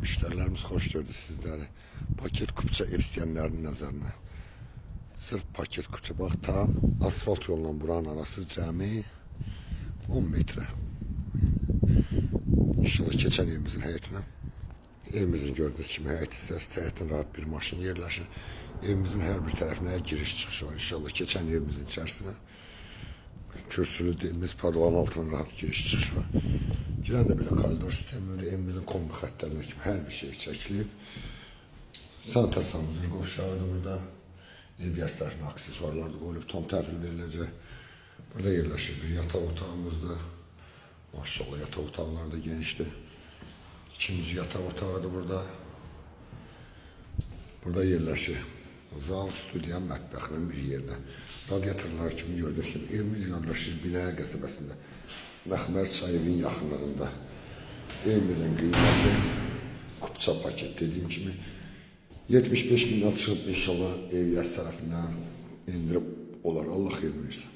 Müşterilerimiz hoş gördü sizleri. Paket kupça ev isteyenlerin nazarına. Sırf paket kupça bak tam asfalt yolla buranın arası cami 10 metre. İnşallah geçen evimizin həyətinə. Evimizin gördüğünüz kimi həyət hissəsi həyətin rahat bir maşın yerləşir. Evimizin her bir tarafına giriş çıkış var. İnşallah geçen evimizin içerisine. Kürsülü dediğimiz padvan altına rahat giriş çıkış var. Giren de böyle koridor sistemi, evimizin kombi xətlərinə kimi her bir şey çəkilib. Sanitar sanuzeli qovşağıdır burada. Ev yaslarının aksesuarları da qoyulub, tam təhvil veriləcək. Burada yerləşir bir yataq otağımızda. Maşallah yataq otaqları da genişdir. İkinci yataq otağı da burada. Burada yerləşir. Zal, studiya, mətbəxinin bir yerdə. Radiatorlar kimi gördüyünüz kimi evimiz yerləşir Binaya qəsəbəsində. Məxmər çayının yaxınlığında. Evimizin qiyməti kupça paket dediğim kimi 75 bindən çıxıb inşallah ev yaz tərəfindən indirib olar. Allah xeyir versin.